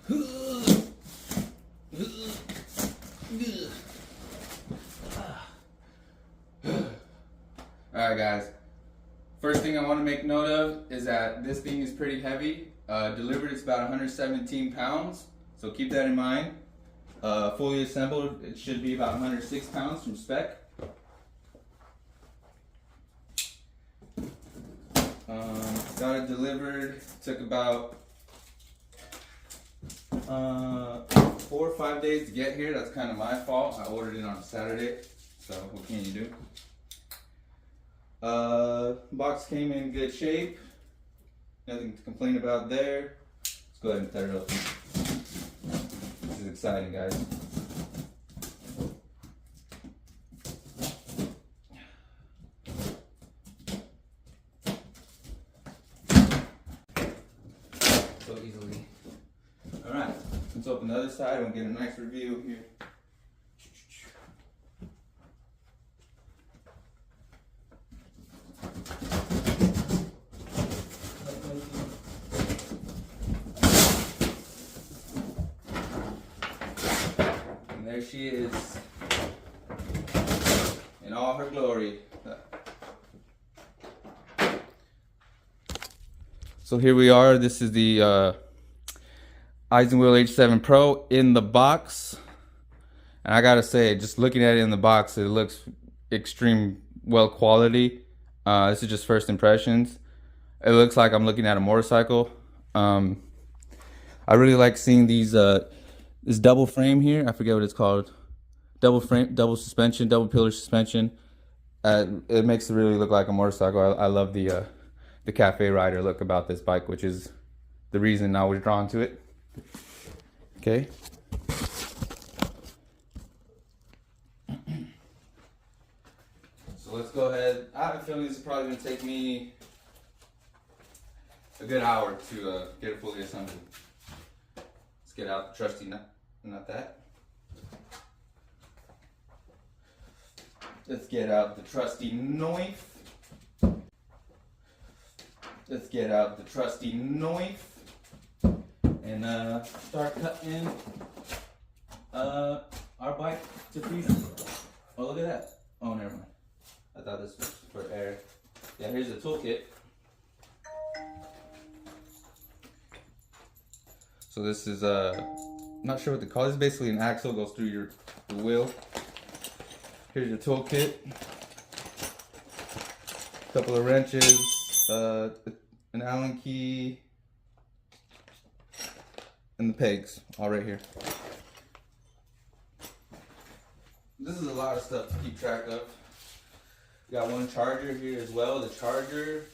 Alright guys, first thing I want to make note of is that this thing is pretty heavy. Delivered it's about 117 pounds, so keep that in mind. Fully assembled it should be about 106 pounds from spec. Got it delivered, took about 4 or 5 days to get here. That's kind of my fault. I ordered it on a Saturday, so what can you do? Box came in good shape. Nothing to complain about there. Let's go ahead and tear it up. This is exciting, guys. So easily. Alright, let's open the other side and get a nice review here. And there she is in all her glory. So here we are. This is the Isinwheel H7 Pro in the box. And I gotta say, just looking at it in the box, it looks extreme well quality. This is just first impressions. It looks like I'm looking at a motorcycle. I really like seeing these this double frame here. I forget what it's called. Double frame, double suspension, double pillar suspension. It makes it really look like a motorcycle. I love the cafe rider look about this bike, which is the reason I was drawn to it. Okay. So let's go ahead. I have a feeling this is probably going to take me a good hour to get it fully assembled. Let's get out the trusty nut. Not that. Let's get out the trusty knife. Let's get out the trusty knife and start cutting our bike to pieces. Oh, look at that. Oh, never mind. I thought this was for air. Yeah, here's the toolkit. So this is not sure what to call it. It's basically an axle goes through the wheel. Here's your toolkit. A couple of wrenches, an Allen key, and the pegs all right here. This is a lot of stuff to keep track of. Got one charger here as well. The charger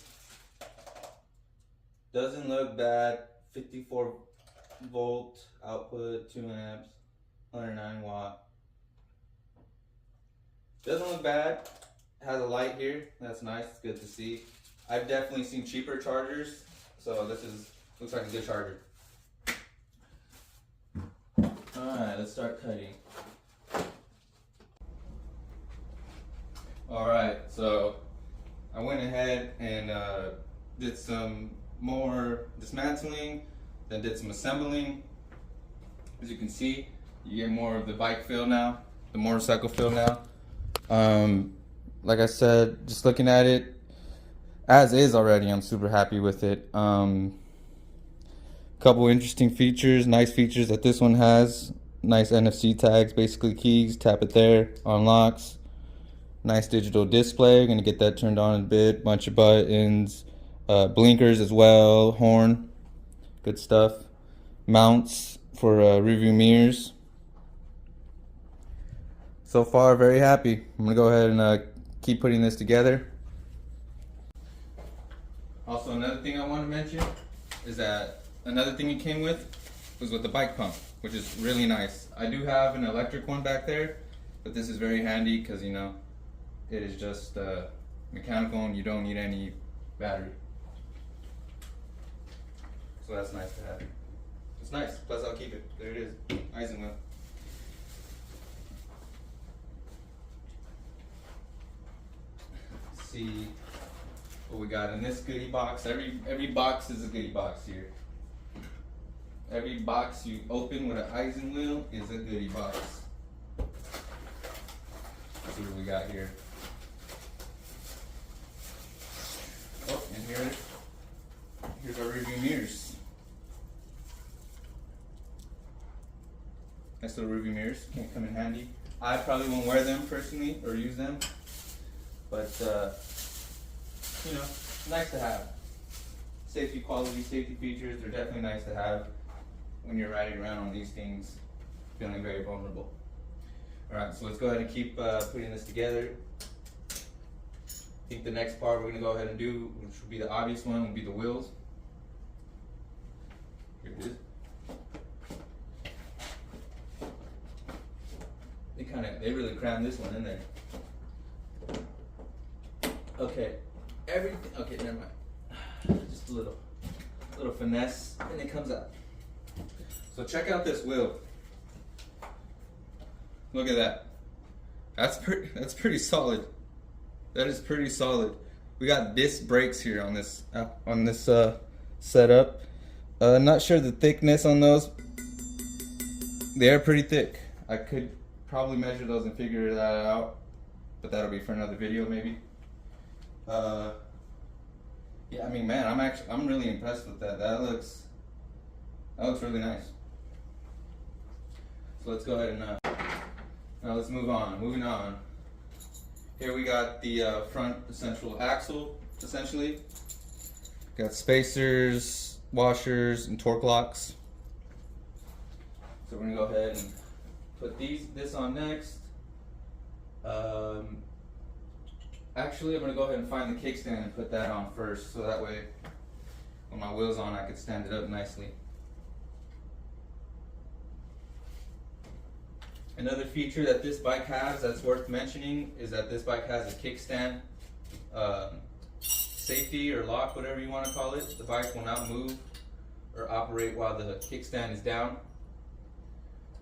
doesn't look bad. 54 volt output, 2 amps, 109 watt. Doesn't look bad. Has a light here. That's nice. It's good to see. I've definitely seen cheaper chargers, so this looks like a good charger. Alright, let's start cutting. Alright, so I went ahead and did some more dismantling, then did some assembling. As you can see, you get more of the bike feel now, the motorcycle feel now. Like I said, just looking at it as is already, I'm super happy with it. Couple interesting features, nice features that this one has. Nice NFC tags, basically keys, tap it there, unlocks. Nice digital display, gonna get that turned on in a bit. Bunch of buttons, blinkers as well, horn, good stuff. Mounts for rearview mirrors. So far, very happy. I'm gonna go ahead and keep putting this together. Also, another thing I want to mention is that another thing it came with was with the bike pump, which is really nice. I do have an electric one back there, but this is very handy because, you know, it is just mechanical and you don't need any battery. So that's nice to have. It's nice, plus I'll keep it. There it is, Isinwheel. See what we got in this goodie box. Every box is a goodie box here. Every box you open with an Isinwheel is a goodie box. Let's see what we got here. Oh, and here's our review mirrors. Nice little review mirrors, can come in handy. I probably won't wear them personally or use them, but you know, nice to have. Safety quality, safety features, they're definitely nice to have when you're riding around on these things, feeling very vulnerable. Alright, so let's go ahead and keep putting this together. I think the next part we're going to go ahead and do, which will be the obvious one, will be the wheels. Here it is. They really crammed this one in there. Okay, okay, never mind. Just a little finesse, and it comes out. So check out this wheel. Look at that. That's pretty solid. That is pretty solid. We got disc brakes here on this setup. Not sure the thickness on those. They are pretty thick. I could probably measure those and figure that out, but that'll be for another video maybe. Yeah, I mean, man, I'm really impressed with that. That looks really nice. So let's go ahead and now let's move on. Moving on. Here we got the front central axle, essentially. Got spacers, washers, and torque locks. So we're gonna go ahead and put this on next. Actually, I'm gonna go ahead and find the kickstand and put that on first, so that way, when my wheel's on, I could stand it up nicely. Another feature that this bike has that's worth mentioning is that this bike has a kickstand safety or lock, whatever you want to call it. The bike will not move or operate while the kickstand is down.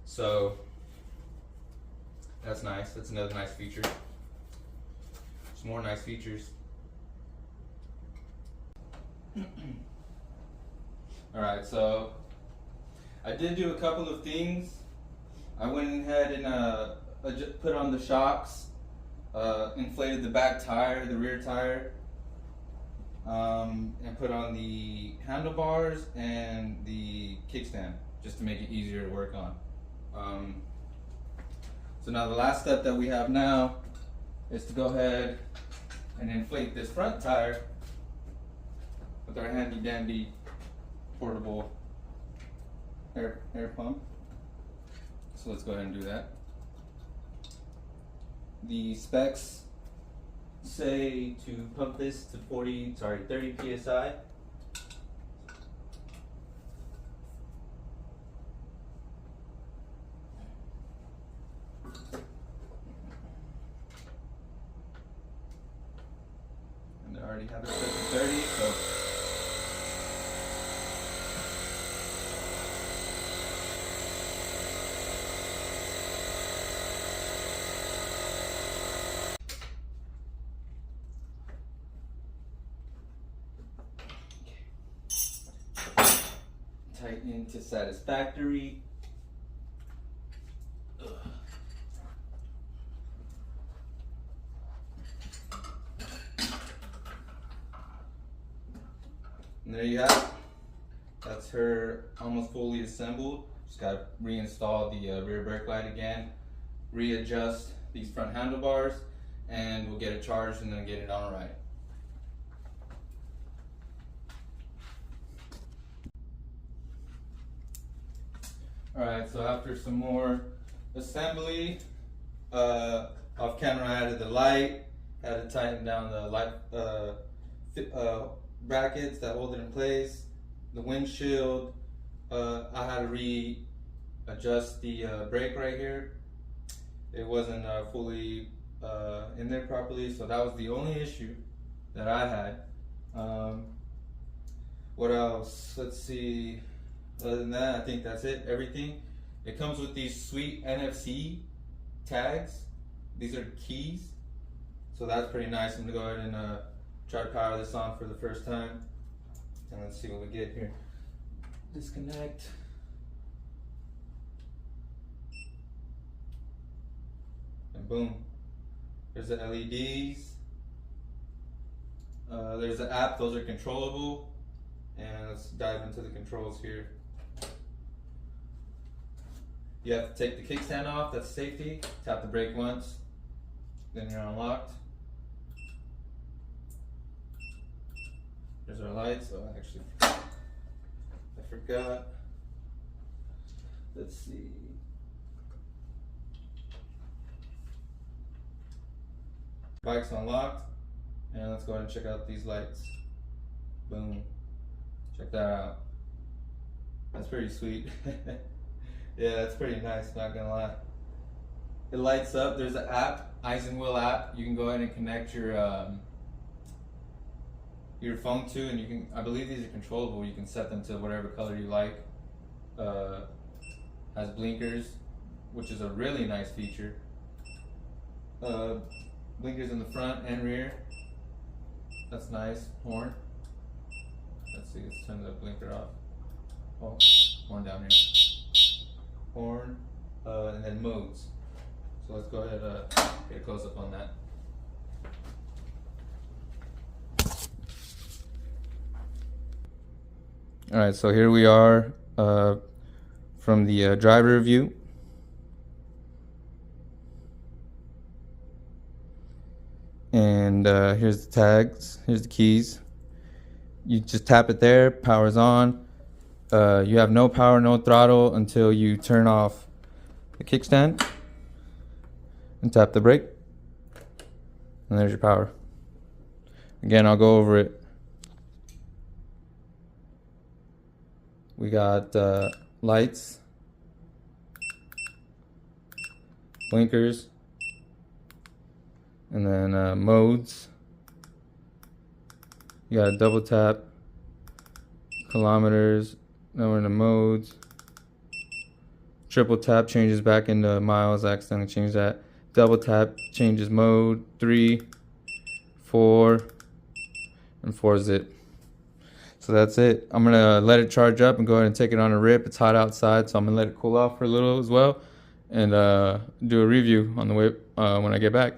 So that's nice. That's another nice feature. Some more nice features. Alright, so I did do a couple of things. I went ahead and put on the shocks, inflated the back tire, the rear tire, and put on the handlebars and the kickstand just to make it easier to work on. So now the last step that we have now is to go ahead and inflate this front tire with our handy dandy portable air pump. So let's go ahead and do that. The specs say to pump this to 30 psi. And I already have it set to 30, so tighten to satisfactory. And there you have it. That's her almost fully assembled. Just got to reinstall the rear brake light again, readjust these front handlebars, and we'll get it charged and then get it on a ride. Alright, so after some more assembly, off camera I added the light, had to tighten down the light brackets that hold it in place, the windshield. I had to readjust the brake right here. It wasn't fully in there properly, so that was the only issue that I had. What else? Let's see. Other than that, I think that's it, everything. It comes with these sweet NFC tags. These are keys, so that's pretty nice. I'm gonna go ahead and try to power this on for the first time, and let's see what we get here. Disconnect. boom. There's the LEDs. There's the app, those are controllable. And let's dive into the controls here. You have to take the kickstand off, that's safety. Tap the brake once, then you're unlocked. There's our lights. Oh, actually, I forgot. Let's see. Bike's unlocked. And let's go ahead and check out these lights. Boom. Check that out. That's pretty sweet. Yeah, that's pretty nice, not gonna lie. It lights up. There's an app, Isinwheel app. You can go ahead and connect your phone to, and you can, I believe these are controllable. You can set them to whatever color you like. Has blinkers, which is a really nice feature. Blinkers in the front and rear. That's nice. Horn. Let's see, let's turn the blinker off. Oh, horn down here. Horn, and then modes. So let's go ahead get a close up on that. Alright, so here we are from the driver view. And here's the tags, here's the keys. You just tap it there, power's on. You have no power, no throttle until you turn off the kickstand and tap the brake. And there's your power. Again, I'll go over it. We got lights, blinkers, and then modes. You got a double tap, kilometers, now we're in the modes. Triple tap changes back into miles, I accidentally changed that. Double tap changes mode, 3, 4, and 4 zip. So that's it. I'm gonna let it charge up and go ahead and take it on a rip. It's hot outside, so I'm gonna let it cool off for a little as well, and do a review on the way when I get back.